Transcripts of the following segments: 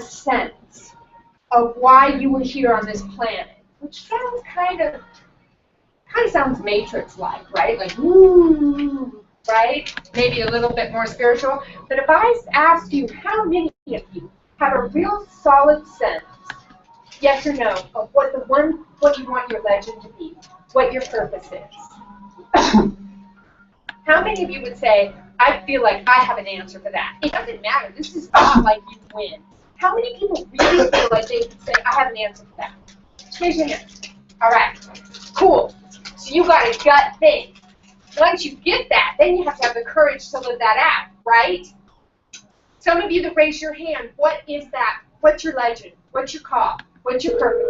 sense of why you were here on this planet, which sounds kind of sounds Matrix-like, right? Like, woo, right? Maybe a little bit more spiritual. But if I asked you, how many of you have a real solid sense, yes or no, of what you want your legend to be, what your purpose is? How many of you would say, I feel like I have an answer for that? It doesn't matter. This is not like you win. How many people really feel like they could say, I have an answer for that? Raise your hand. All right. Cool. So you got a gut thing. Once you get that, then you have to have the courage to live that out, right? Some of you that raise your hand, what is that? What's your legend? What's your call? What's your purpose?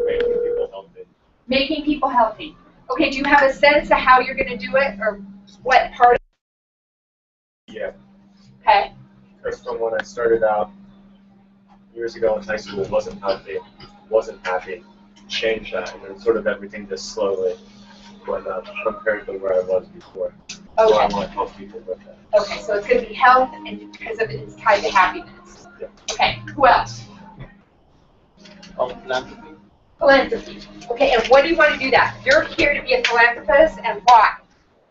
Making people healthy. Making people healthy. Okay, do you have a sense of how you're going to do it, or what part of it? Yeah. Okay. Because from when I started out years ago in high school, wasn't healthy, wasn't happy, changed that, and then sort of everything just slowly went up compared to where I was before. Okay. So I want to help people with that. Okay, so it's going to be health, and because of it, it's tied to happiness. Yeah. Okay, who else? Philanthropy. Philanthropy. Okay, and what do you want to do that? You're here to be a philanthropist, and why?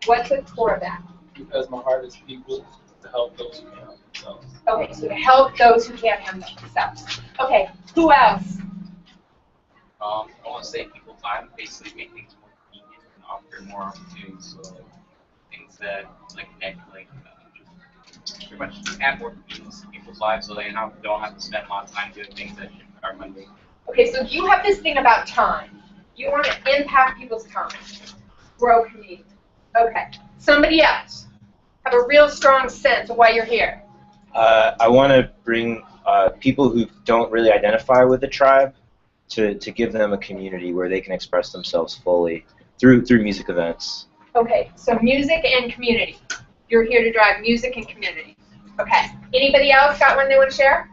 What's the core of that? Because my heart is people to help those who can't help themselves. Okay, so to help those who can't help themselves. Okay, who else? I want to save people time, basically make things more convenient and offer more opportunities. So things that pretty much add more convenience to people's lives, so they don't have to spend a lot of time doing things that are mundane. Okay, so you have this thing about time. You want to impact people's time. Grow community. Okay. Somebody else. Have a real strong sense of why you're here. I want to bring people who don't really identify with the tribe to give them a community where they can express themselves fully through music events. Okay, so music and community. You're here to drive music and community. Okay. Anybody else got one they want to share?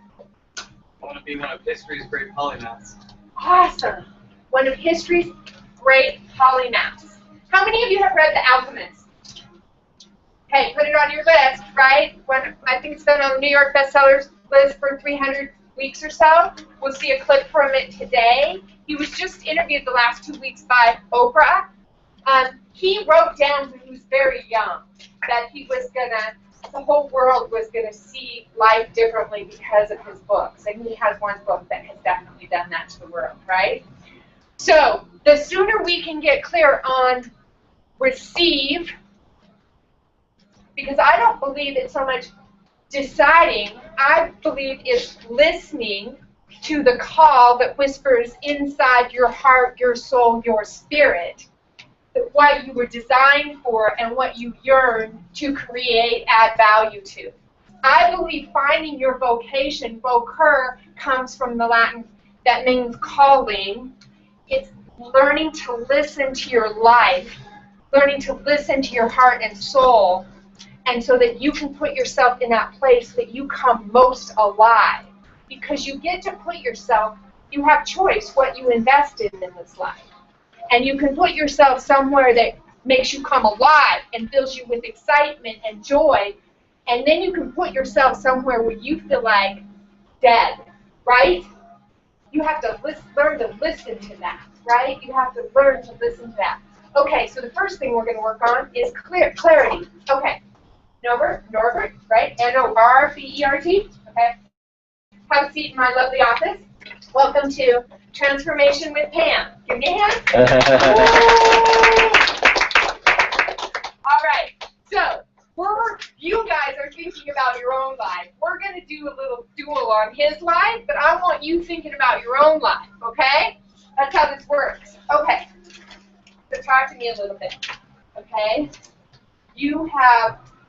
I want to be one of history's great polymaths. Awesome. One of history's great polymaths. How many of you have read The Alchemist? Okay, put it on your list, right? When I think it's been on the New York bestsellers list for 300 weeks or so. We'll see a clip from it today. He was just interviewed the last 2 weeks by Oprah. He wrote down when he was very young that the whole world was gonna see life differently because of his books. And he has one book that has definitely done that to the world, right? So the sooner we can get clear on receive, because I don't believe it's so much deciding, I believe it's listening to the call that whispers inside your heart, your soul, your spirit, that what you were designed for and what you yearn to create, add value to. I believe finding your vocation, vocer, comes from the Latin that means calling. It's learning to listen to your life, learning to listen to your heart and soul, and so that you can put yourself in that place that you come most alive. Because you get to put yourself, you have choice what you invest in this life. And you can put yourself somewhere that makes you come alive and fills you with excitement and joy. And then you can put yourself somewhere where you feel like dead, right? You have to learn to listen to that, right? You have to learn to listen to that. Okay, so the first thing we're going to work on is clarity. Okay, Norbert, right? N-O-R-B-E-R-T, okay? Have a seat in my lovely office. Welcome to Transformation with Pam. Give me a hand. All right, so you guys are thinking about your own life. We're going to do a little duel on his life, but I want you thinking about your own life, okay? That's how this works. Okay, so talk to me a little bit, okay?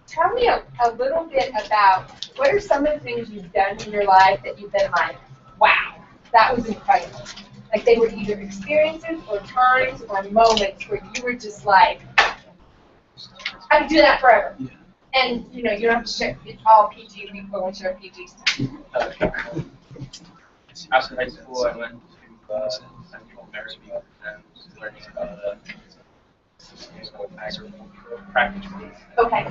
Tell me a little bit about what are some of the things you've done in your life that you've been like, wow, that was incredible. Like they were either experiences or times or moments where you were just like, I could do that forever. Yeah. And you don't have to share, it's all PG, we won't share PG stuff. After high school, I went to Central America and was learning about agricultural practices. Okay.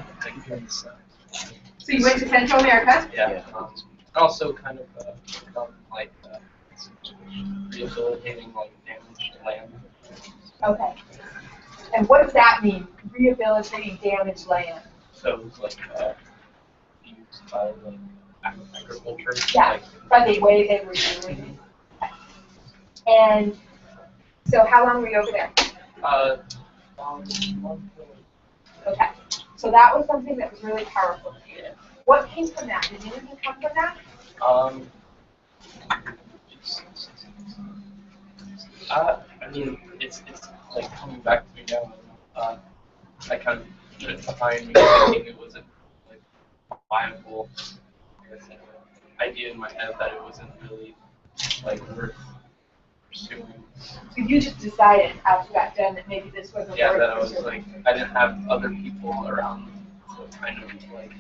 So you went to Central America? Yeah. Also, kind of like rehabilitating like damaged land. Okay. And what does that mean? Rehabilitating damaged land. So it's like used by like agriculture. Yeah, Like, by the way they were doing it. And so how long were you over there? Okay. So that was something that was really powerful to you. What came from that? Did anything come from that? I mean, it's like coming back to me now. I kind of put it behind me thinking it wasn't like a viable, I guess, idea in my head that it wasn't really like worth pursuing. So you just decided after you got done that maybe this wasn't Yeah, worth that I was pursuing. like, I didn't have other people around me, so kind of like.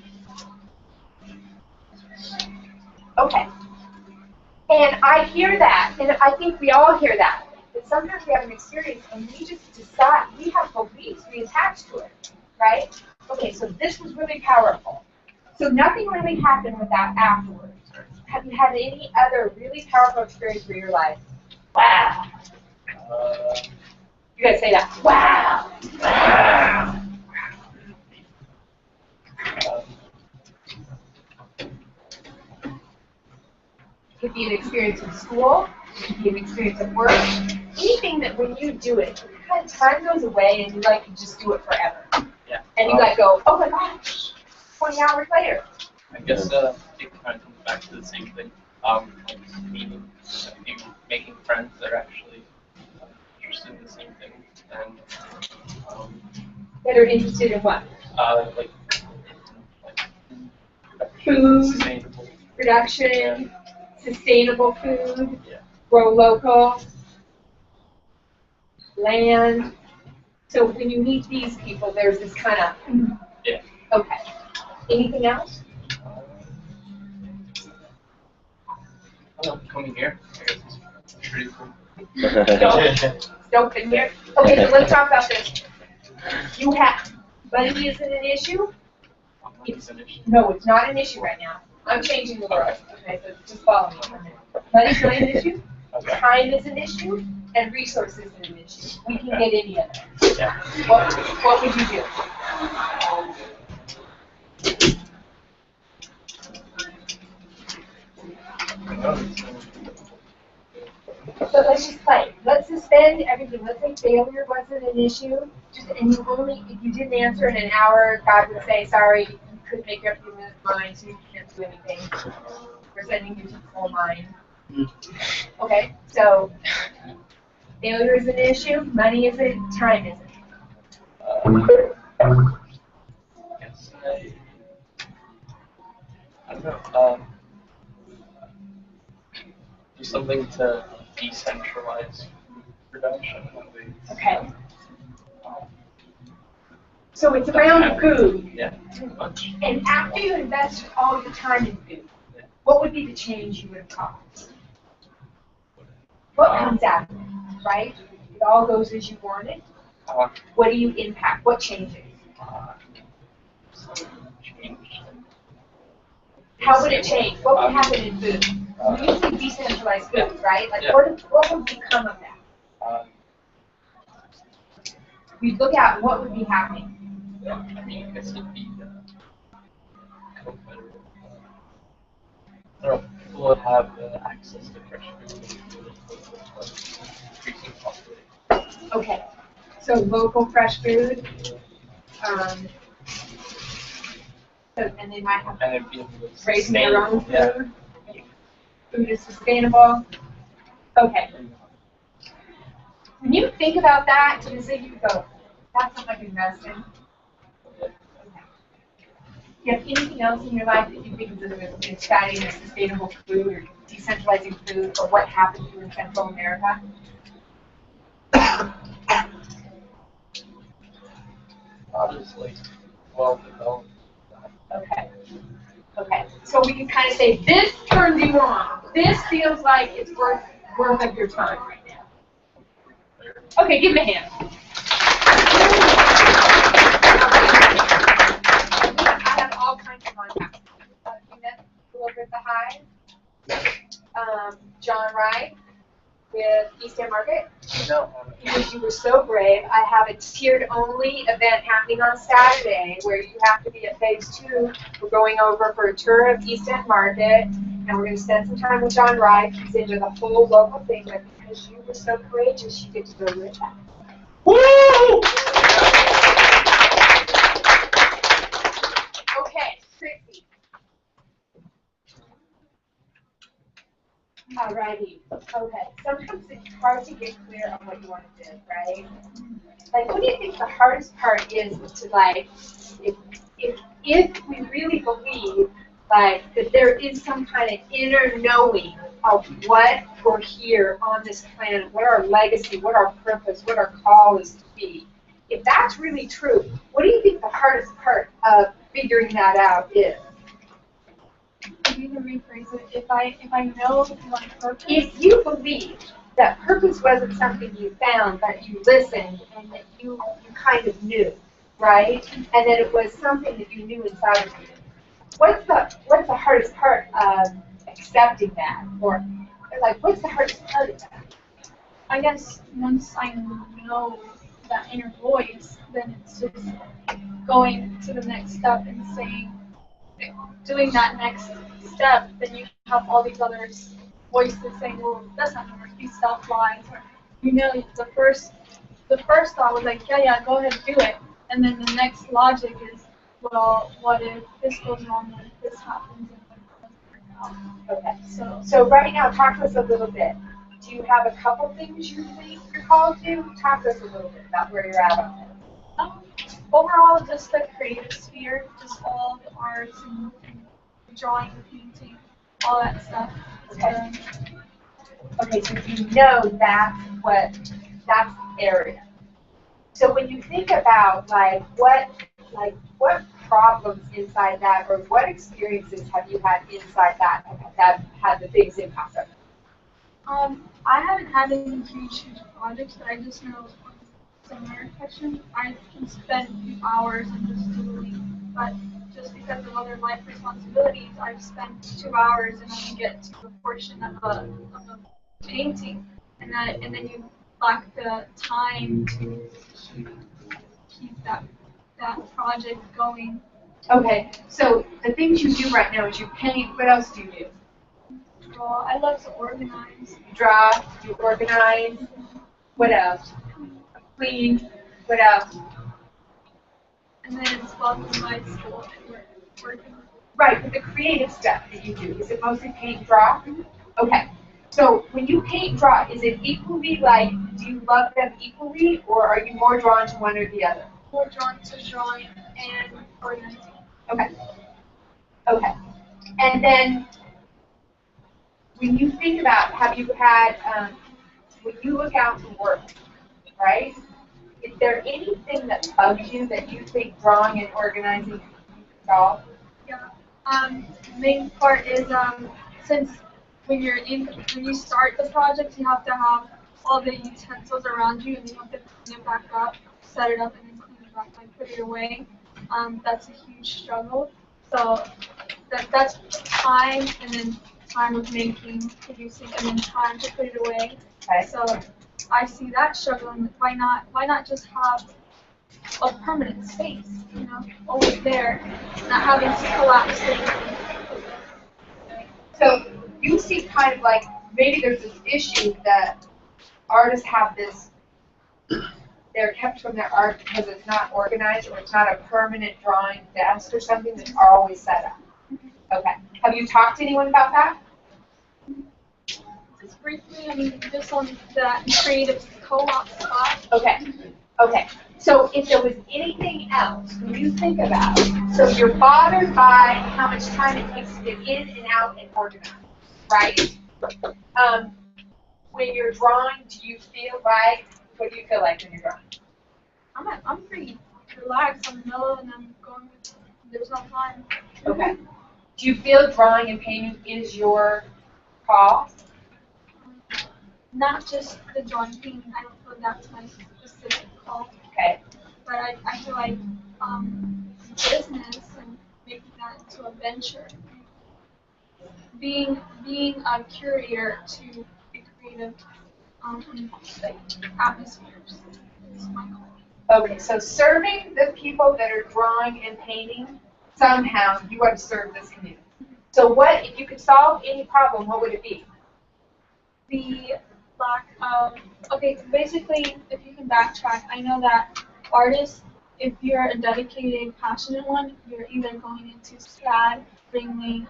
Okay. And I hear that, and I think we all hear that. But sometimes we have an experience and we just decide, we have beliefs we attach to it, right? Okay, so this was really powerful. So nothing really happened with that afterwards. Have you had any other really powerful experience for your life? Wow. You gotta say that. Wow. Wow. It could be an experience in school, it could be an experience at work, anything that when you do it, kind of time goes away and you like to just do it forever. Yeah. And you like go, oh my gosh, 20 hours later. I guess it kind of comes back to the same thing. Like meeting, making friends that are actually interested in the same thing, and That are interested in what? like Food, sustainable. production, sustainable food, Yeah. grow local, land. So when you meet these people, there's this kind of, Yeah. okay. Anything else? Coming here, I guess it's pretty cool. Don't been here. Okay, so let's talk about this. You have, money isn't an issue? It's an issue. No, it's not an issue right now. I'm changing the world. Okay, so just follow me for a minute. Money's not an issue, Okay. time is an issue, and resources is an issue. We can get any of them. Yeah. What would you do? So let's just play. Let's suspend everything. Let's say failure wasn't an issue. Just and you only if you didn't answer in an hour, God would say, sorry, you couldn't make up your mind, so you can't do anything. We're sending you to the coal mine. Okay, so failure is an issue, money isn't, time isn't. Yes. I don't know. Do something to decentralize production. Okay. So it's around food. Yeah, too much. And after you invested all your time in food, what would be the change you would have caused? What comes out of it, right? It all goes as you wanted. What do you impact? What changes? Change. How would it change? What would happen in food? We usually decentralize food, right? Like what would become of that? You'd look at what would be happening. I mean, I guess it'd be co-federal. I don't know, people would have access to fresh food, increasing population. Okay. So local fresh food. So, and they might have And it'd be able to raising their own yeah. food. Food is sustainable. Okay. When you think about that, you say you go, that's not like investing. Okay. Do you have anything else in your life that you think is exciting or sustainable food or decentralizing food or what happened to you in Central America? Obviously, well developed. Okay. Okay. So we can kind of say this turns you on. This feels like it's worth of your time right now. Okay, give him a hand. I have all kinds of contacts. You met over at the Hive. John Wright with East End Market. No. Because you were so brave, I have a tiered only event happening on Saturday where you have to be at phase 2. We're going over for a tour of East End Market, and we're going to spend some time with John Wright. He's into the whole local thing, but because you were so courageous, you get to go with that. Woo! Okay, Trixie. Alrighty. Okay. Sometimes it's hard to get clear on what you want to do, right? Like, what do you think the hardest part is to, like, if we really believe, like, that there is some kind of inner knowing of what we're here on this planet, what our legacy, what our purpose, what our call is to be. If that's really true, what do you think the hardest part of figuring that out is? You can rephrase it. If I know my purpose. If you believe that purpose wasn't something you found, but you listened and that you kind of knew, right? And that it was something that you knew inside of you. What's the hardest part of accepting that? Or like what's the hardest part of that? I guess once I know that inner voice, then it's just going to the next step and saying, doing that next step, then you have all these other voices saying, well, that's not gonna work, these stuff lies. Or, you know, the first thought was like, yeah, go ahead, do it. And then the next logic is, well, what if this goes wrong, what if this happens, and what if it doesn't work out? Okay. So right now, talk to us a little bit. Do you have a couple things you think you're called to? Talk to us a little bit about where you're at on this. Overall, just the creative sphere, just all the arts and drawing, painting, all that stuff. Okay. Okay, so you know that's the area. So when you think about what problems inside that, or what experiences have you had inside that had the biggest impact on you? I haven't had any huge projects, but I just know similar question. I can spend a few hours and just doodling, but just because of other life responsibilities, I've spent 2 hours and only get to a portion of a painting, and then you lack the time to keep that project going. Okay, so the things you do right now is you paint. What else do you do? Draw. I love to organize. You draw, you organize. What else? Clean. What else? And then it's lots of my school and working. Right, but the creative stuff that you do, is it mostly paint and draw? Okay. So when you paint and draw, is it equally do you love them equally, or are you more drawn to one or the other? More drawn to drawing and organizing. Okay. Okay. And then when you think about, have you had, when you look out for work, right? Is there anything that bugs you that you think drawing and organizing can solve? Yeah. The main part is since when you start the project, you have to have all the utensils around you, and you have to clean it back up, set it up, and then clean it back, put it away. That's a huge struggle. So that's time, and then time of making, producing, and then time to put it away. Okay. So I see that struggle, and why not just have a permanent space, always there, not having to collapse things. So you see kind of maybe there's this issue that artists have this, they're kept from their art because it's not organized, or it's not a permanent drawing desk or something that's always set up. Okay. Have you talked to anyone about that? Just briefly, just on that creative co-op spot. Okay. Okay. So if there was anything else, when you think about, so you're bothered by how much time it takes to get in and out and organize, right? When you're drawing, do you feel what do you feel like when you're drawing? I'm pretty relaxed. I'm mellow, and I'm going with, there's no time. Okay. Do you feel drawing and painting is your call? Not just the drawing painting. I don't feel that's my specific call. Okay. But I feel like business and making that into a venture, being a curator to the creative like atmospheres is my goal. Okay, so serving the people that are drawing and painting, somehow you want to serve this community. So what, if you could solve any problem, what would it be? The lack of, okay, so basically, if you can backtrack, I know that artists, if you're a dedicated, passionate one, you're either going into SCAD, Ringling,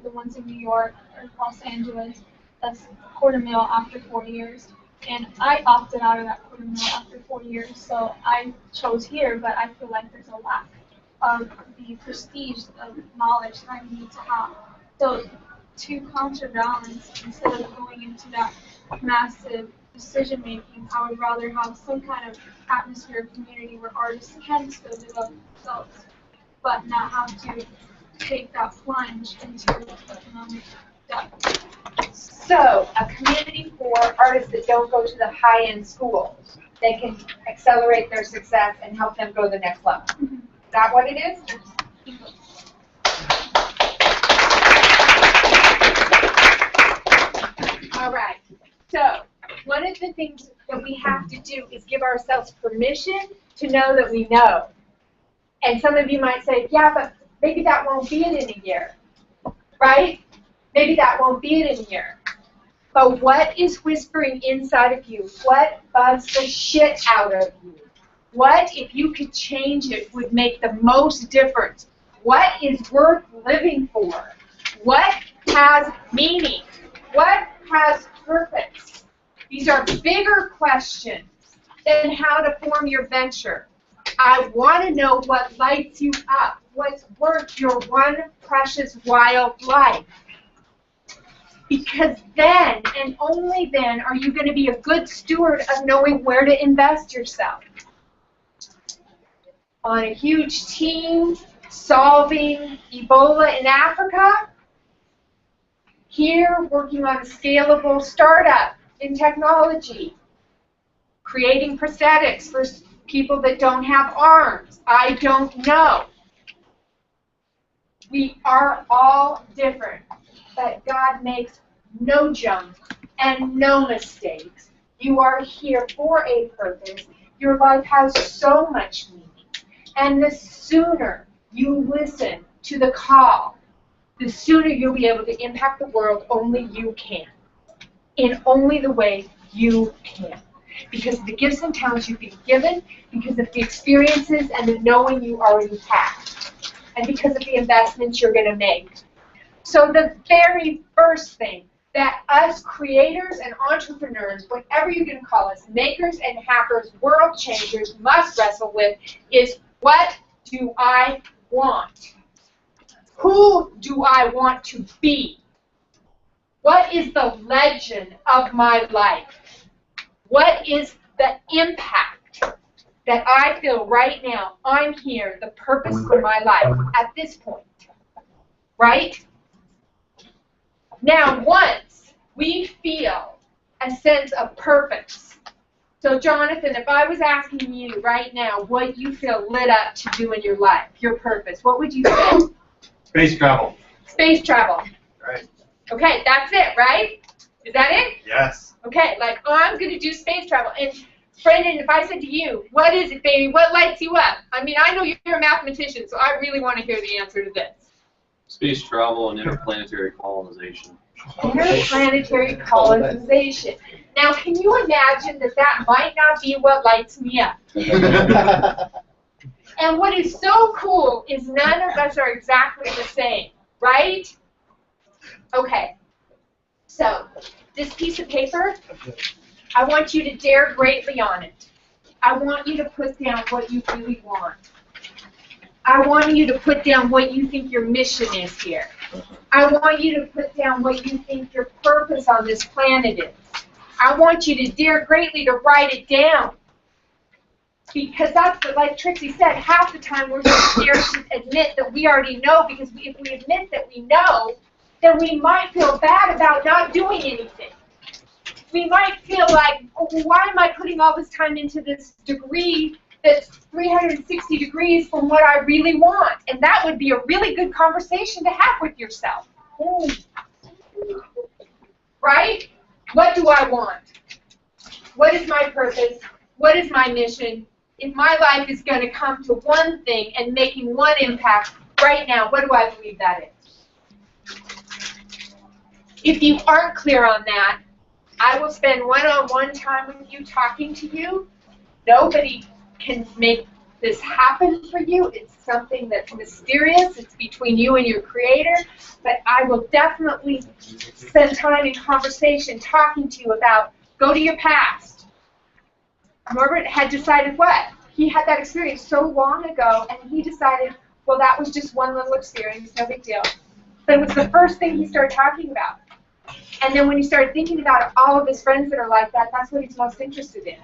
the ones in New York or Los Angeles, that's quarter mil after 4 years. And I opted out of that quarter mil after 4 years, so I chose here, but I feel like there's a lack of the prestige of knowledge that I need to have. So to counterbalance, instead of going into that massive decision making, I would rather have some kind of atmosphere of community where artists can still develop themselves, but not have to take that plunge into economic depth. So a community for artists that don't go to the high-end schools, they can accelerate their success and help them go to the next level. Is that what it is? All right. So one of the things that we have to do is give ourselves permission to know that we know. And some of you might say, yeah, but maybe that won't be it in a year, right? Maybe that won't be it in a year. But what is whispering inside of you? What bugs the shit out of you? What, if you could change it, would make the most difference? What is worth living for? What has meaning? What has purpose? These are bigger questions than how to form your venture. I want to know what lights you up, what's worth your one precious wild life. Because then, and only then, are you going to be a good steward of knowing where to invest yourself. On a huge team solving Ebola in Africa, here working on a scalable startup in technology, creating prosthetics for people that don't have arms. I don't know. We are all different, but God makes no junk and no mistakes. You are here for a purpose. Your life has so much meaning. And the sooner you listen to the call, the sooner you'll be able to impact the world only you can, in only the way you can. Because of the gifts and talents you've been given, because of the experiences and the knowing you already have, and because of the investments you're going to make. So the very first thing that us creators and entrepreneurs, whatever you're going to call us, makers and hackers, world changers, must wrestle with is, what do I want? Who do I want to be? What is the legend of my life? What is the impact that I feel right now? I'm here, the purpose for my life at this point, right? Now, once we feel a sense of purpose, so Jonathan, if I was asking you right now what you feel lit up to do in your life, your purpose, what would you say? Space travel. Space travel. Right. Okay, that's it, right? Is that it? Yes. Okay, like, oh, I'm going to do space travel. And Brendan, if I said to you, what is it, baby? What lights you up? I mean, I know you're a mathematician, so I really want to hear the answer to this. Space travel and interplanetary colonization. Interplanetary colonization. Now, can you imagine that that might not be what lights me up? And what is so cool is none of us are exactly the same, right? Okay. So, this piece of paper, I want you to dare greatly on it. I want you to put down what you really want. I want you to put down what you think your mission is here. I want you to put down what you think your purpose on this planet is. I want you to dare greatly to write it down. Because that's what, like Trixie said, half the time we're so scared to admit that we already know, because if we admit that we know, then we might feel bad about not doing anything. We might feel like, oh, why am I putting all this time into this degree that's 360 degrees from what I really want? And that would be a really good conversation to have with yourself. Right? What do I want? What is my purpose? What is my mission? If my life is going to come to one thing and making one impact right now, what do I believe that is? If you aren't clear on that, I will spend one-on-one time with you talking to you. Nobody can make this happen for you. It's something that's mysterious. It's between you and your Creator. But I will definitely spend time in conversation talking to you about, go to your past. Norbert had decided what? He had that experience so long ago, and he decided, well, that was just one little experience, no big deal. But it was the first thing he started talking about. And then when he started thinking about all of his friends that are like that, that's what he's most interested in.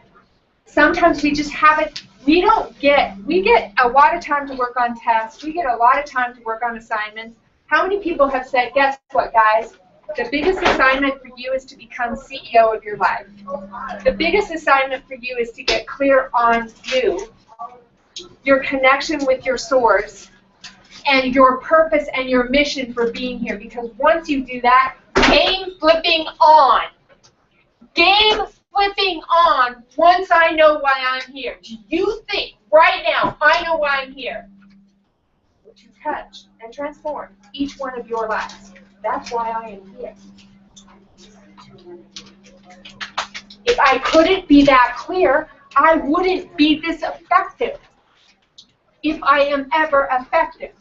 Sometimes we just haven't, we get a lot of time to work on tests. We get a lot of time to work on assignments. How many people have said, guess what, guys? The biggest assignment for you is to become CEO of your life. The biggest assignment for you is to get clear on you, your connection with your source, and your purpose and your mission for being here. Because once you do that, game flipping on. Game flipping on once I know why I'm here. Do you think right now I know why I'm here? To touch and transform each one of your lives. That's why I am here. If I couldn't be that clear, I wouldn't be this effective. If I am ever effective.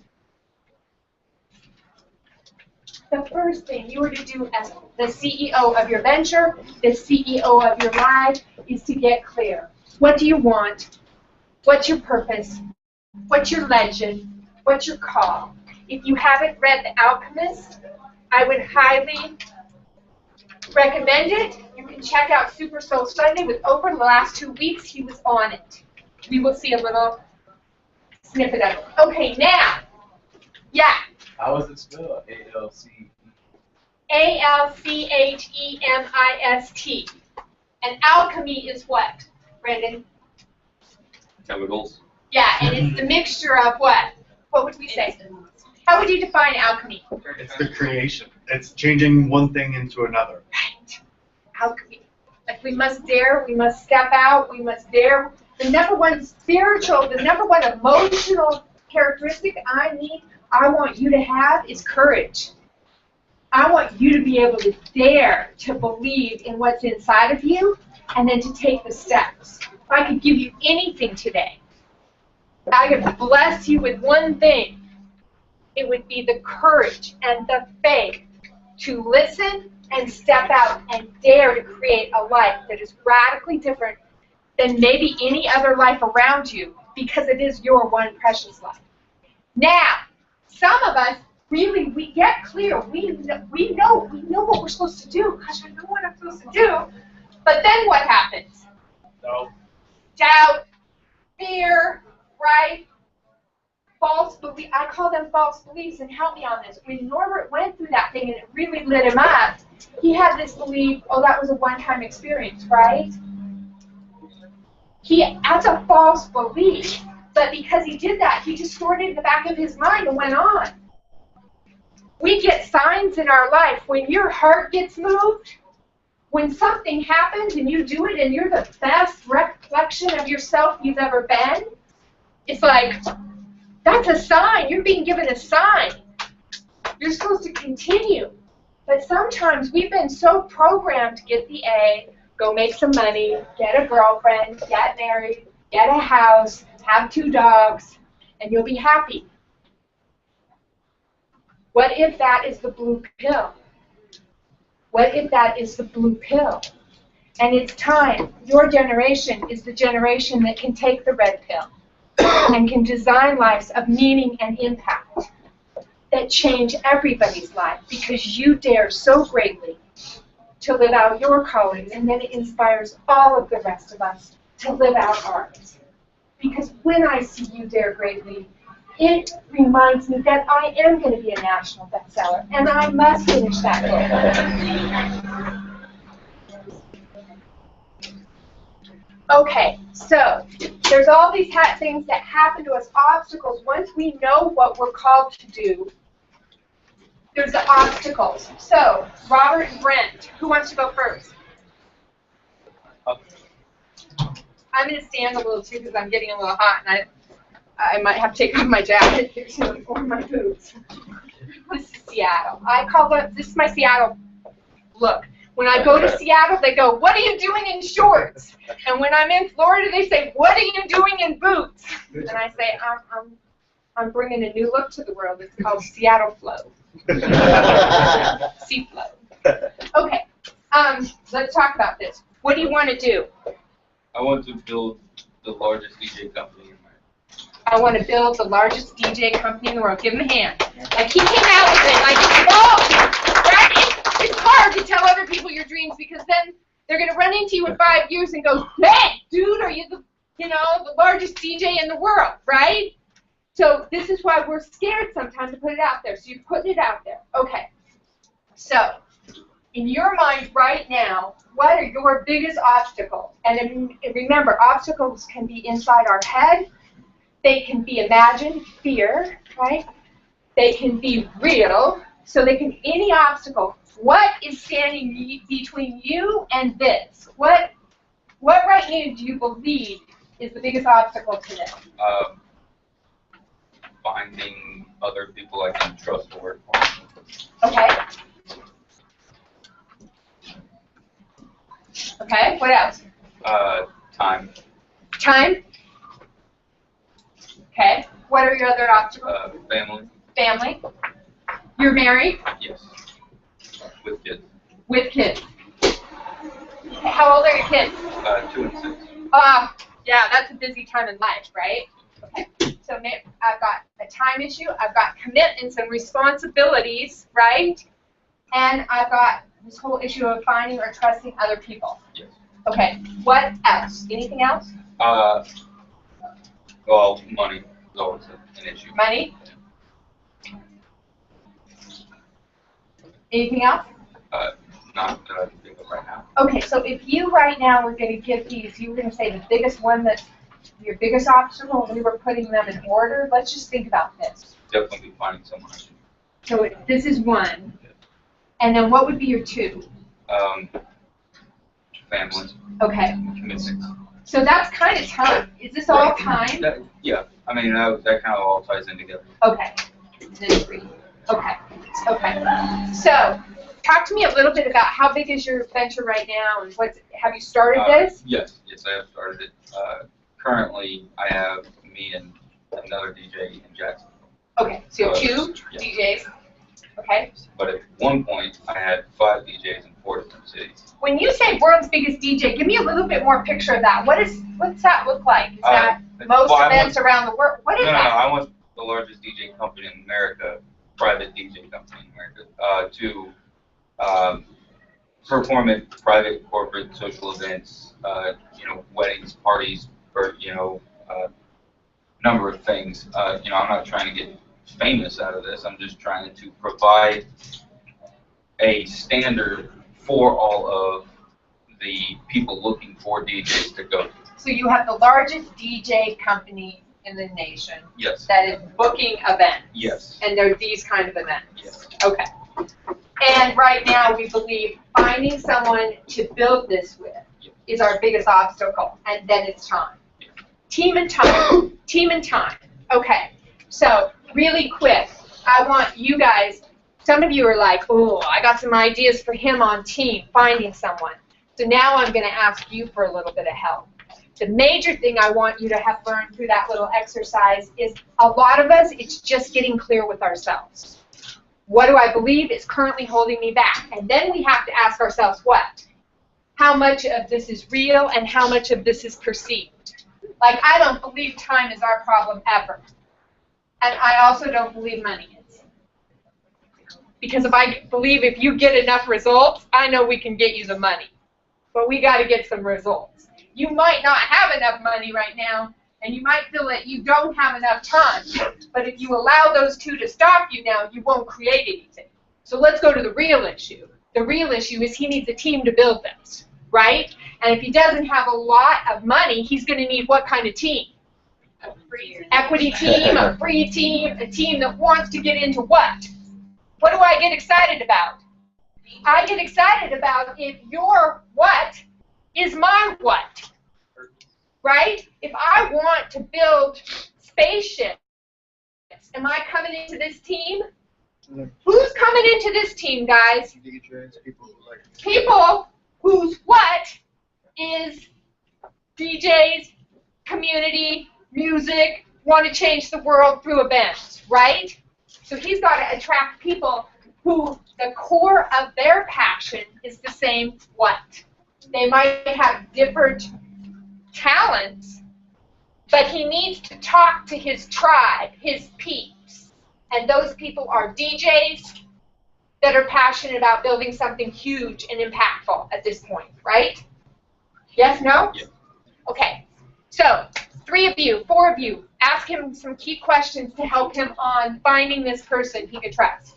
The first thing you are to do as the CEO of your venture, the CEO of your life, is to get clear. What do you want? What's your purpose? What's your legend? What's your call? If you haven't read The Alchemist, I would highly recommend it. You can check out Super Soul Sunday with Oprah. The last 2 weeks, he was on it. We will see a little snippet of it. Okay, now, yeah. How is it spelled? A-L-C-E. A-L-C-H-E-M-I-S-T. And alchemy is what, Brandon? Chemicals. Yeah, and it's the mixture of what? What would we say? How would you define alchemy? It's the creation. It's changing one thing into another. Right. Alchemy. Like we must dare, we must step out, we must dare. The number one spiritual, the number one emotional characteristic I want you to have is courage. I want you to be able to dare to believe in what's inside of you and then to take the steps. If I could give you anything today, I could bless you with one thing, it would be the courage and the faith to listen and step out and dare to create a life that is radically different than maybe any other life around you, because it is your one precious life. Now, some of us really, we get clear. We know what we're supposed to do. Gosh, I know what I'm supposed to do. But then what happens? No. Doubt, fear, right? False belief. I call them false beliefs, and help me on this. When Norbert went through that thing and it really lit him up, he had this belief, oh, that was a one-time experience, right? That's a false belief. But because he did that, he just stored it in the back of his mind and went on. We get signs in our life. When your heart gets moved, when something happens and you do it and you're the best reflection of yourself you've ever been, it's like, that's a sign. You're being given a sign. You're supposed to continue. But sometimes we've been so programmed to get the A, go make some money, get a girlfriend, get married, get a house, have 2 dogs, and you'll be happy. What if that is the blue pill? What if that is the blue pill? And it's time. Your generation is the generation that can take the red pill and can design lives of meaning and impact that change everybody's life, because you dare so greatly to live out your calling, and then it inspires all of the rest of us to live out ours. Because when I see you dare greatly, it reminds me that I am going to be a national bestseller, and I must finish that goal. Okay, so there's all these things that happen to us, obstacles. Once we know what we're called to do, there's the obstacles. So, Robert and Brent, who wants to go first? I'm going to stand a little too because I'm getting a little hot, and I might have to take off my jacket here soon or my boots. This is Seattle. This is my Seattle look. When I go to Seattle, they go, "What are you doing in shorts?" And when I'm in Florida, they say, "What are you doing in boots?" And I say, I'm bringing a new look to the world. It's called Seattle Flow. Sea Flow. Okay. Let's talk about this. What do you want to do? I want to build the largest DJ company in America. I want to build the largest DJ company in the world. Give him a hand. Like, he came out with it. Like, oh, right? It's hard to tell other people your dreams because then they're going to run into you in 5 years and go, "Hey, dude, are you the largest DJ in the world," right? So this is why we're scared sometimes to put it out there. So you're putting it out there. Okay. So in your mind right now, what are your biggest obstacles? And remember, obstacles can be inside our head. They can be imagined, fear, right? They can be real. So they can be any obstacle. What is standing between you and this? What right now do you believe is the biggest obstacle to this? Finding other people I can trust to work for. Okay. Okay, what else? Time. Time? Okay. What are your other obstacles? Family. Family. You're married? Yes. With kids. With kids. How old are your kids? 2 and 6. Yeah, that's a busy time in life, right? Okay. So I've got a time issue, I've got commitments and responsibilities, right? And I've got this whole issue of finding or trusting other people. Yes. Okay. What else? Anything else? Well, money is always an issue. Money? Anything else? Not that I can think of right now. Okay, so if you right now were going to give these, you were going to say the biggest one that's your biggest obstacle, and we were putting them in order. Let's just think about this. Definitely finding someone. So this is one. And then what would be your 2? Family. Okay. Commitments. So that's kind of time. Is this all time? Yeah. I mean, that kind of all ties in together. Okay. Then 3. Okay. Okay. So talk to me a little bit about how big is your venture right now, and have you started this? Yes, I have started it. Currently, I have me and another DJ in Jacksonville. Okay, so you have 2 yeah. DJs. Okay. But at one point, I had 5 DJs in 4 different cities. When you say world's biggest DJ, give me a little bit more picture of that. What's that look like? Is that most events around the world? What is that? No, I want the largest DJ company in America, private DJ company in America, to perform at private, corporate, social events, weddings, parties, or number of things. I'm not trying to get famous out of this. I'm just trying to provide a standard for all of the people looking for DJs to go to. So you have the largest DJ company in the nation. Yes. That is booking events. Yes. And they're these kind of events. Yes. Okay. And right now we believe finding someone to build this with is our biggest obstacle, and then it's time. Team and time. Team and time. Okay. So really quick, I want you guys, some of you are like, "Oh, I got some ideas for him on team, finding someone." So now I'm going to ask you for a little bit of help. The major thing I want you to have learned through that little exercise is a lot of us, it's just getting clear with ourselves. What do I believe is currently holding me back? And then we have to ask ourselves what? How much of this is real and how much of this is perceived? Like, I don't believe time is our problem ever. And I also don't believe money is. Because if I believe if you get enough results, I know we can get you the money. But we got to get some results. You might not have enough money right now, and you might feel that you don't have enough time. But if you allow those two to stop you now, you won't create anything. So let's go to the real issue. The real issue is he needs a team to build this, right? And if he doesn't have a lot of money, he's going to need what kind of team? A free equity team, a free team, a team that wants to get into what? what do I get excited about? I get excited about if your what is my what, right? If I want to build spaceships, am I coming into this team? Who's coming into this team, guys? People whose what is DJs, community, music, want to change the world through events, right? So he's got to attract people who the core of their passion is the same what. They might have different talents, but he needs to talk to his tribe, his peeps. And those people are DJs that are passionate about building something huge and impactful at this point, right? Yes, no? Yeah. Okay. So, 3 of you, 4 of you, ask him some key questions to help him on finding this person he could trust.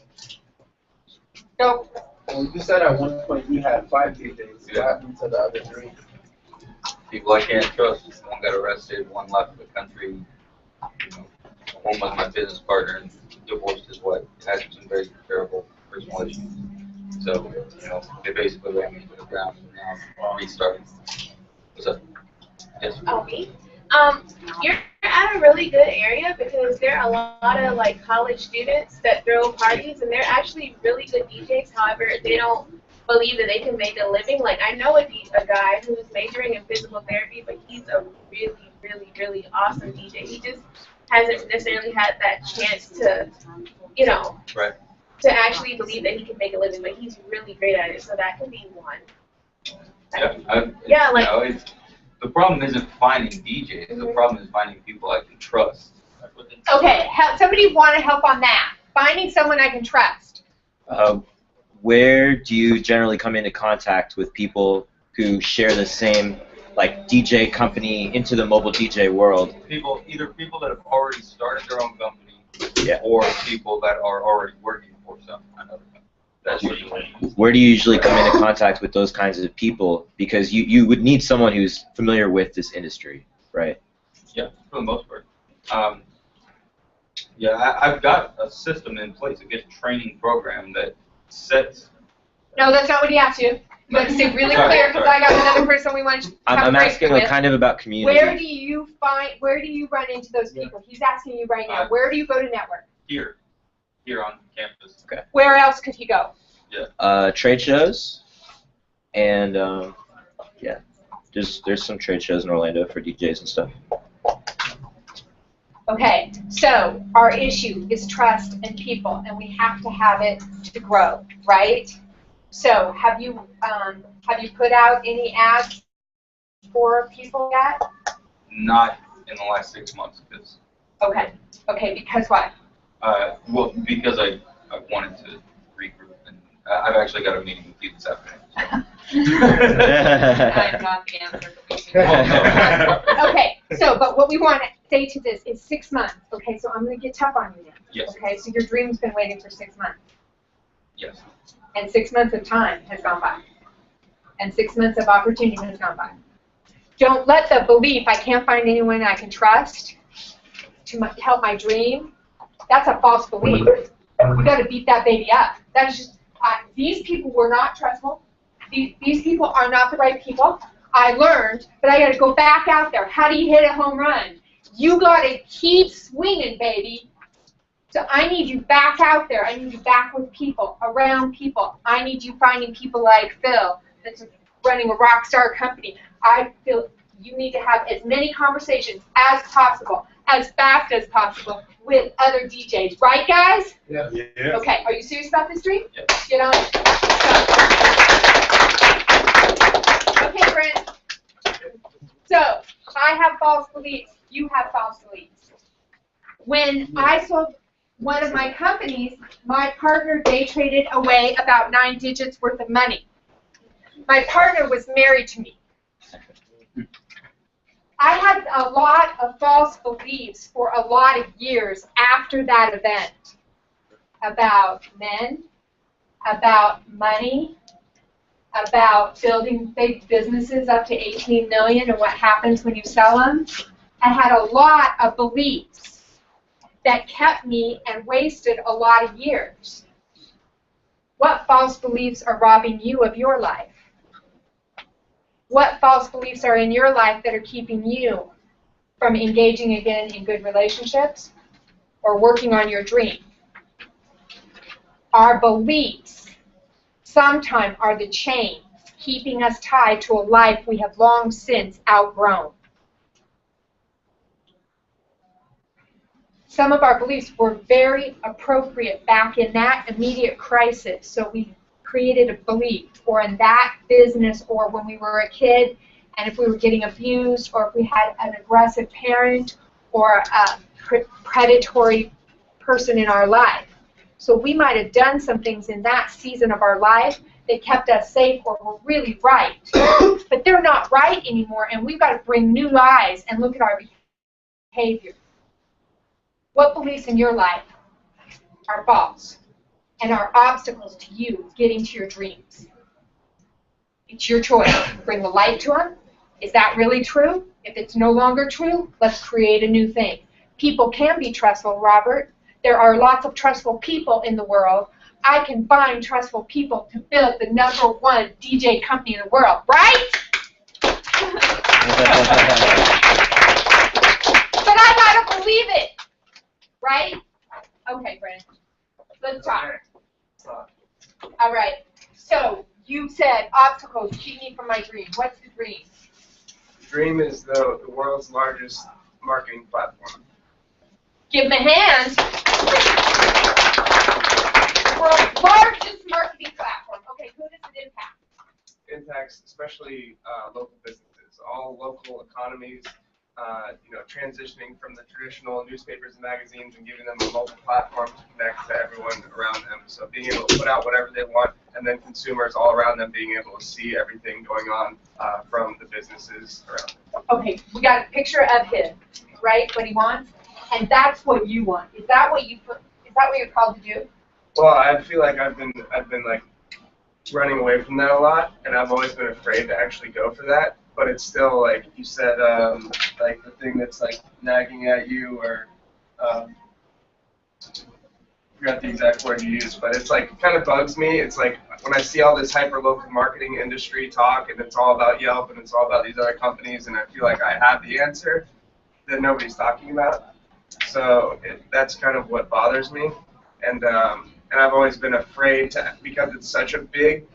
Go. Well, you said at one point you had 5 DJs. What happened to the other 3? People I can't trust. One got arrested, one left the country. You know, one was my business partner and divorced his wife. Had some very terrible personal issues. So, you know, they basically ran me into the ground and now I'm restarting. What's up? Yes. Oh, me? You're at a really good area because there are a lot of like college students that throw parties and they're actually really good DJs. However, they don't believe that they can make a living. Like I know a guy who's majoring in physical therapy, but he's a really awesome DJ. He just hasn't necessarily had that chance to, you know, Right. to actually believe that he can make a living. But he's really great at it, so that can be one. Yeah, like. You know, the problem isn't finding DJs. The problem is finding people I can trust. Okay, somebody want to help on that? Finding someone I can trust. Where do you generally come into contact with people who share the same, like, DJ company into the mobile DJ world? Either people that have already started their own company, yeah, or people that are already working for another company. That's usually. Where do you usually come into contact with those kinds of people? Because you would need someone who's familiar with this industry, right? Yeah, for the most part. Yeah, I've got a system in place, a good training program that sets. No, that's not what he asked you. You got to stay really clear because I got another person we want to have I'm asking like, kind of about community. Where do you run into those people? He's asking you right now. Where do you go to network? Here on campus. Okay. Where else could he go? Yeah. Trade shows, and yeah, there's some trade shows in Orlando for DJs and stuff. Okay, so our issue is trust and people, and we have to have it to grow, right? So have you put out any ads for people yet? Not in the last 6 months, because. Okay, because what? Well, because I wanted to regroup, and I've actually got a meeting with you this afternoon. I'm not the answer. Okay, so, but what we want to say to this is 6 months. Okay, so I'm going to get tough on you now. Yes. Okay, so your dream's been waiting for 6 months. Yes. And 6 months of time has gone by. And 6 months of opportunity has gone by. Don't let the belief I can't find anyone I can trust to help my dream. That's a false belief. You got to beat that baby up. That is just, these people were not trustful. These people are not the right people. I learned, but I got to go back out there. How do you hit a home run? You got to keep swinging, baby. So I need you back out there. I need you back with people, around people. I need you finding people like Phil that's running a rock star company. I feel you need to have as many conversations as possible, as fast as possible, with other DJs. Right, guys? Yeah. Okay, are you serious about this dream? Yeah. Get on it. Okay, friends. So, I have false beliefs. You have false beliefs. When I sold one of my companies, my partner day traded away about 9 digits worth of money. My partner was married to me. I had a lot of false beliefs for a lot of years after that event about men, about money, about building big businesses up to 18 million and what happens when you sell them. I had a lot of beliefs that kept me and wasted a lot of years. What false beliefs are robbing you of your life? What false beliefs are in your life that are keeping you from engaging again in good relationships or working on your dream? Our beliefs sometimes are the chains keeping us tied to a life we have long since outgrown. Some of our beliefs were very appropriate back in that immediate crisis. So we created a belief, or in that business, or when we were a kid, and if we were getting abused, or if we had an aggressive parent, or a predatory person in our life. So we might have done some things in that season of our life that kept us safe or were really right. But they're not right anymore, and we've got to bring new eyes and look at our behavior. What beliefs in your life are false and are obstacles to you getting to your dreams? It's your choice. Bring the light to them. Is that really true? If it's no longer true, let's create a new thing. People can be trustful, Robert. There are lots of trustful people in the world. I can find trustful people to build the #1 DJ company in the world, right? But I gotta believe it, right? Okay, Brent. Let's talk. All right. So you said obstacles keep me from my dream. What's the dream? Dream is the world's largest marketing platform. Give them a hand. The world's largest marketing platform. Okay, who does it impact? Impacts especially local businesses, all local economies, transitioning from the traditional newspapers and magazines and giving them a mobile platform to connect to everyone around them. So being able to put out whatever they want, and then consumers all around them being able to see everything going on from the businesses around them. Okay, we got a picture of his, right? What he wants, and that's what you want. Is that what you put? Is that what you're called to do? Well, I feel like I've been like running away from that a lot, and I've always been afraid to actually go for that. But it's still, like you said, like the thing that's like nagging at you, or I forgot the exact word you used, but it's like, it kind of bugs me. It's like when I see all this hyper-local marketing industry talk, and it's all about Yelp, and it's all about these other companies, and I feel like I have the answer that nobody's talking about. So that's kind of what bothers me, and I've always been afraid to, because it's such a big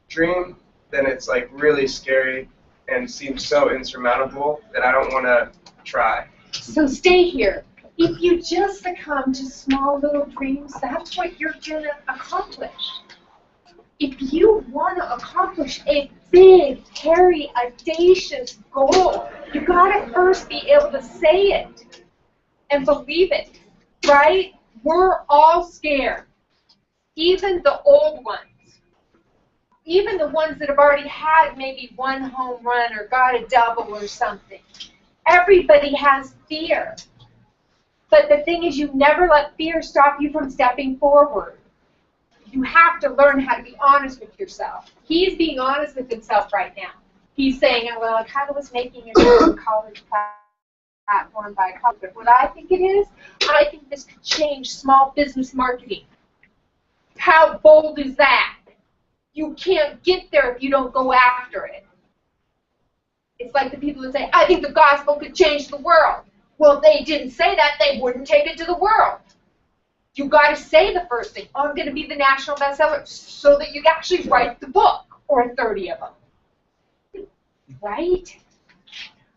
dream, then it's like really scary and seems so insurmountable that I don't want to try. So stay here. If you just succumb to small little dreams, that's what you're going to accomplish. If you want to accomplish a big, hairy, audacious goal, you got to first be able to say it and believe it, right? We're all scared, even the old ones. Even the ones that have already had maybe one home run or got a double or something. Everybody has fear. But the thing is, you never let fear stop you from stepping forward. You have to learn how to be honest with yourself. He's being honest with himself right now. He's saying, well, I kind of was making a college platform by college. But what I think it is, I think this could change small business marketing. How bold is that? You can't get there if you don't go after it. It's like the people that say, I think the gospel could change the world. Well, they didn't say that. They wouldn't take it to the world. You got to say the first thing. Oh, I'm going to be the national bestseller, so that you actually write the book, or 30 of them. Right?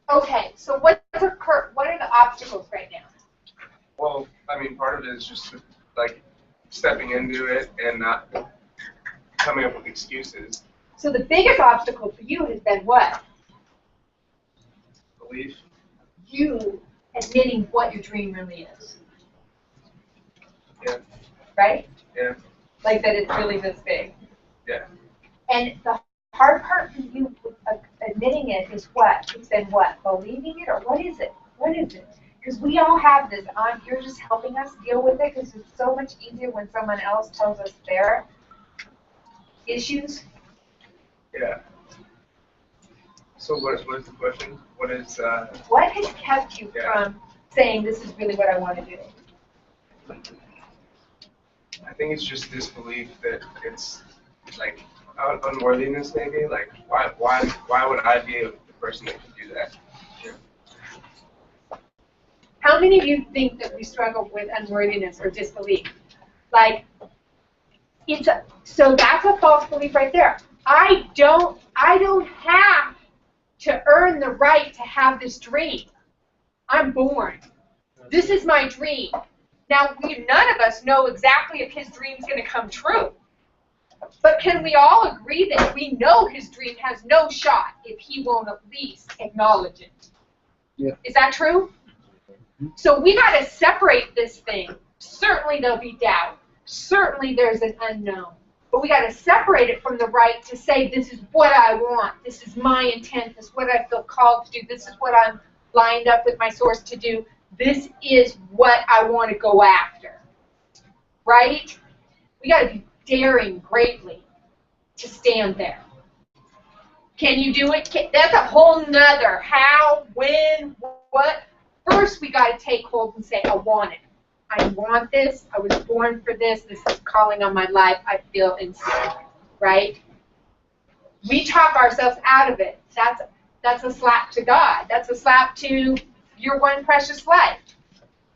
Okay, so what are the obstacles right now? Well, I mean, part of it is just like stepping into it and not coming up with excuses. So the biggest obstacle for you has been what? Belief. You admitting what your dream really is. Yeah. Right? Yeah. Like that it's really this big. Yeah. And the hard part for you admitting it is what? It's been what? Believing it, or what is it? What is it? Because we all have this. You're just helping us deal with it, because it's so much easier when someone else tells us their issues. Yeah. So what is the question? What is? What has kept you from saying this is really what I want to do? I think it's just disbelief that it's like unworthiness, maybe. Like, why would I be the person that could do that? How many of you think that we struggle with unworthiness or disbelief? Like, so that's a false belief right there. I don't have to earn the right to have this dream. I'm born. This is my dream. Now, none of us know exactly if his dream's going to come true. But can we all agree that we know his dream has no shot if he won't at least acknowledge it? Yeah. Is that true? So we got to separate this thing. Certainly there'll be doubt. Certainly there's an unknown. But we got to separate it from the right to say, this is what I want. This is my intent. This is what I feel called to do. This is what I'm lined up with my source to do. This is what I want to go after. Right? We got to be daring greatly to stand there. Can you do it? That's a whole nother how, when, what. First, we got to take hold and say, I want it. I want this. I was born for this. This is calling on my life. I feel insane. Right? We talk ourselves out of it. That's a slap to God. That's a slap to your one precious life.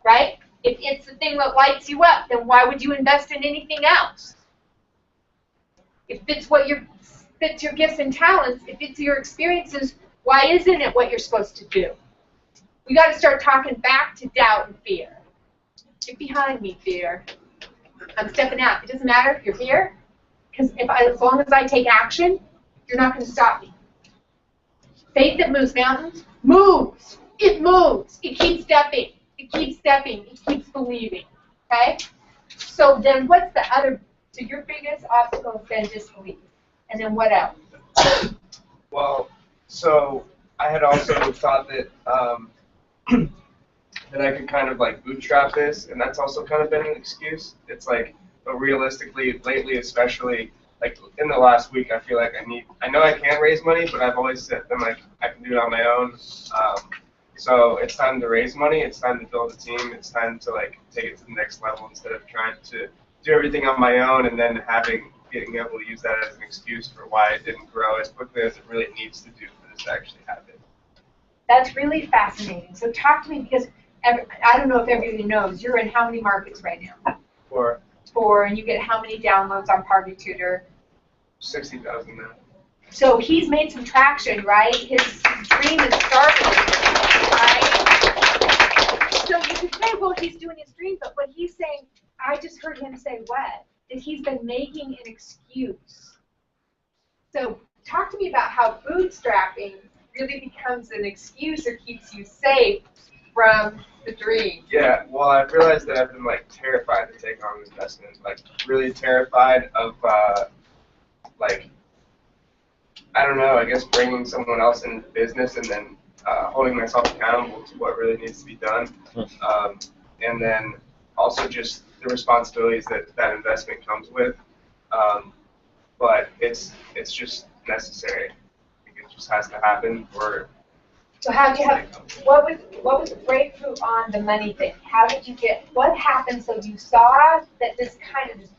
Right? If it's the thing that lights you up, then why would you invest in anything else? If it's fits your gifts and talents, if it's your experiences, why isn't it what you're supposed to do? We got to start talking back to doubt and fear. Get behind me, fear. I'm stepping out. It doesn't matter if you're here, because as long as I take action, you're not going to stop me. Faith that moves mountains moves. It moves. It keeps stepping. It keeps stepping. It keeps believing. Okay? So then what's the other? So your biggest obstacle has been disbelief. And then what else? Well, so I had also thought that that I could kind of like bootstrap this, and that's also kind of been an excuse. It's like, but realistically, lately especially, like in the last week, I feel like I know I can raise money, but I've always said, I'm like, I can do it on my own. So it's time to raise money. It's time to build a team. It's time to like take it to the next level instead of trying to do everything on my own and then getting able to use that as an excuse for why it didn't grow as quickly as it really needs to do for this to actually happen. That's really fascinating. So talk to me, because I don't know if everybody knows, you're in how many markets right now? 4. 4, and you get how many downloads on Party Tutor? 60,000 now. So he's made some traction, right? His dream is started, right? So you could say, well, he's doing his dream, but what he's saying, I just heard him say what? That he's been making an excuse. So talk to me about how bootstrapping really becomes an excuse or keeps you safe from the dream. Yeah, well, I've realized that I've been like terrified to take on investment, like really terrified of like, I don't know, I guess bringing someone else into business and then holding myself accountable to what really needs to be done, and then also just the responsibilities that that investment comes with. But it's just necessary. It just has to happen. So how did you have? What was the breakthrough on the money thing? How did you get? What happened so you saw that this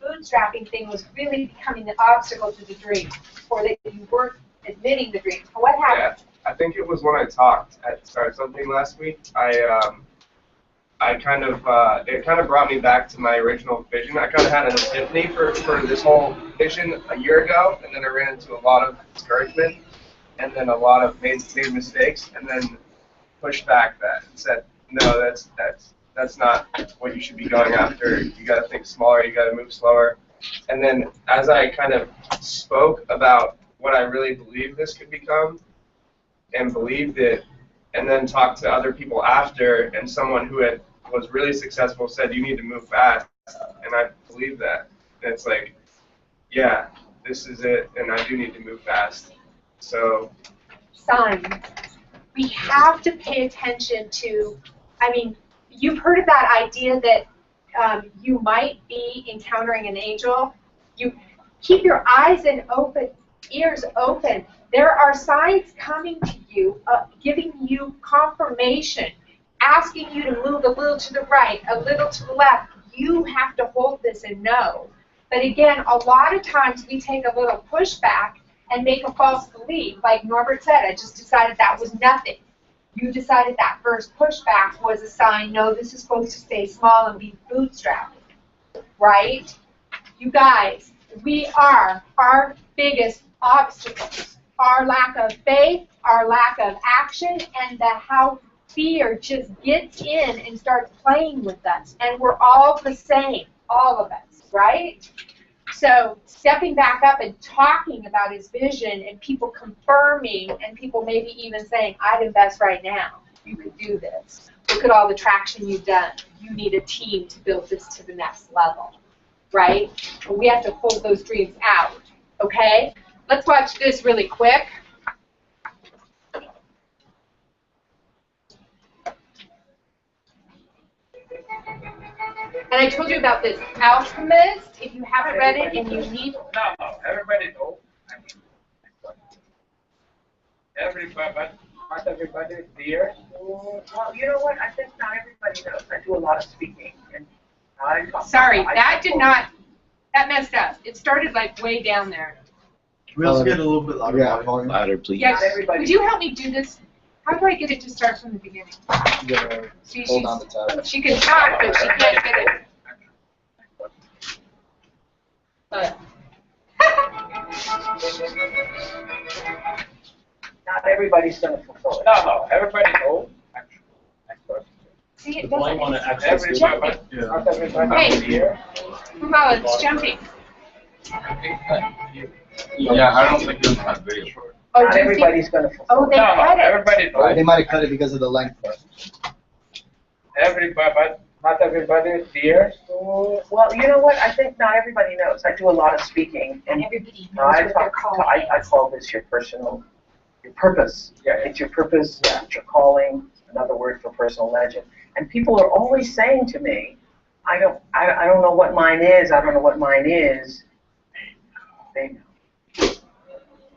bootstrapping thing was really becoming an obstacle to the dream, or that you weren't admitting the dream? What happened? Yeah, I think it was when I talked at Start Something last week. It kind of brought me back to my original vision. I kind of had an epiphany for this whole vision a year ago, and then I ran into a lot of discouragement, and then a lot of made mistakes, and then pushed back that and said, no, that's not what you should be going after. You got to think smaller. You got to move slower. And then as I kind of spoke about what I really believe this could become, and believed it, and then talked to other people after, and someone who was really successful said, you need to move fast, and I believe that. And it's like, yeah, this is it, and I do need to move fast. So, signs. We have to pay attention to, I mean, you've heard of that idea that you might be encountering an angel. You keep your eyes and ears open. There are signs coming to you, giving you confirmation, asking you to move a little to the right, a little to the left. You have to hold this and know. But again, a lot of times we take a little pushback and make a false belief. Like Norbert said, I just decided that was nothing. You decided that first pushback was a sign, no, this is supposed to stay small and be bootstrapped, right? You guys, we are our biggest obstacles. Our lack of faith, our lack of action, and how fear just gets in and starts playing with us. And we're all the same, all of us, right? So stepping back up and talking about his vision and people confirming and people maybe even saying, I'd invest right now. You could do this. Look at all the traction you've done. You need a team to build this to the next level, right? But we have to hold those dreams out, okay? Let's watch this really quick. And I told you about this Alchemist. If you haven't read it and you need... No, everybody knows. Everybody, not everybody is there. Well, you know what? I think not everybody knows. I do a lot of speaking. And Sorry, that did not... That messed up. It started like way down there. Can we also get a little bit louder? Yeah, louder, please. Yes. Would you help me do this? How do I get it to start from the beginning? See, Hold on the tab. she can talk, but she can't get it. not everybody's going to fulfill it. No, everybody knows. See, it The blind want to access it's the jumping. Not everybody is Hey, here. Kumala, it's jumping. Yeah, I don't think it's not video. Oh, Not do you think? everybody's going to fulfill Oh, it. they cut it. Everybody knows. They might have cut it because of the length. Everybody, but not everybody is here. So Well, you know what? I think not everybody knows. I do a lot of speaking, and Everybody knows what they're called. I call this your your purpose. Yeah. It's your purpose, it's your calling, another word for personal legend. And people are always saying to me, I don't know what mine is, I don't know what mine is. They know.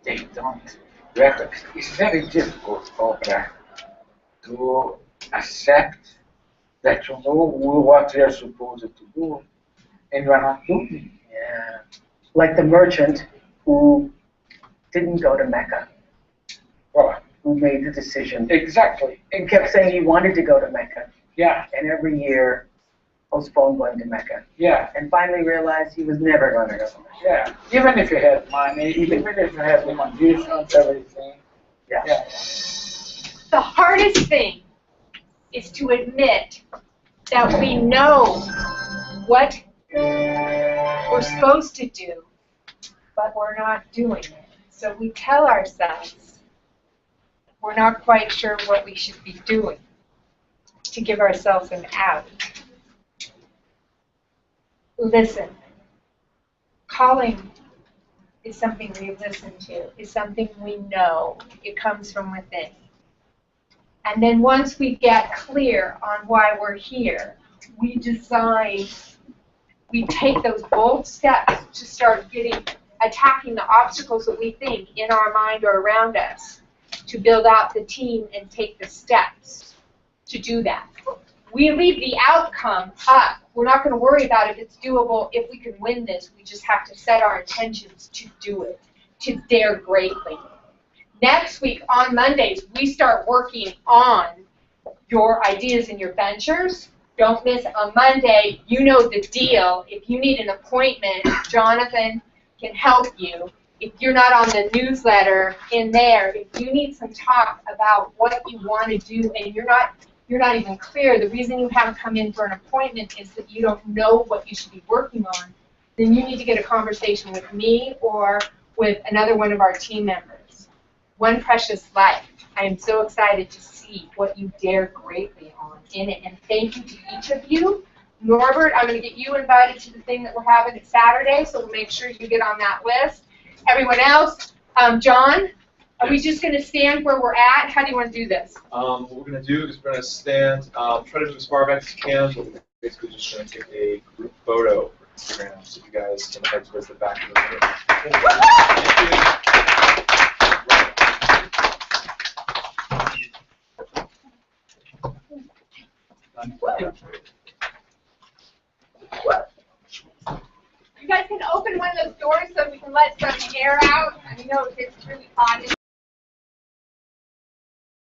they don't recognize. It's very difficult for them to accept that you know what you're supposed to do and you're not doing. Yeah. Like the merchant who didn't go to Mecca, Well, who made the decision. exactly. He kept saying he wanted to go to Mecca, Yeah, and every year postponed going to Mecca, yeah, and finally realized he was never going to go to Mecca. yeah. Even if you had money, even if you had the conditions, everything. Yeah. Yeah. The hardest thing is to admit that we know what we're supposed to do, but we're not doing it. So we tell ourselves we're not quite sure what we should be doing to give ourselves an out. Listen, calling is something we listen to, is something we know. It comes from within. And then once we get clear on why we're here, we decide, we take those bold steps to start attacking the obstacles that we think in our mind or around us, to build out the team and take the steps to do that. We leave the outcome up. We're not going to worry about if it's doable, if we can win this. We just have to set our intentions to do it, to dare greatly. Next week, on Mondays, we start working on your ideas and your ventures. Don't miss on Monday. You know the deal. If you need an appointment, Jonathan can help you. If you're not on the newsletter in there, if you need some talk about what you want to do and you're not even clear, the reason you haven't come in for an appointment is that you don't know what you should be working on, then you need to get a conversation with me or with another one of our team members. One Precious Life. I am so excited to see what you dare greatly on in it, and thank you to each of you. Norbert, I'm going to get you invited to the thing that we're having at Saturday, so we'll make sure you get on that list. Everyone else, John, are we just going to stand where we're at? How do you want to do this? What we're going to do is we're going to stand, try to move as far back as you can, but we're basically just going to take a group photo for Instagram, so you guys can head towards the back of the room. those doors so we can let some air out? I know it's really hot.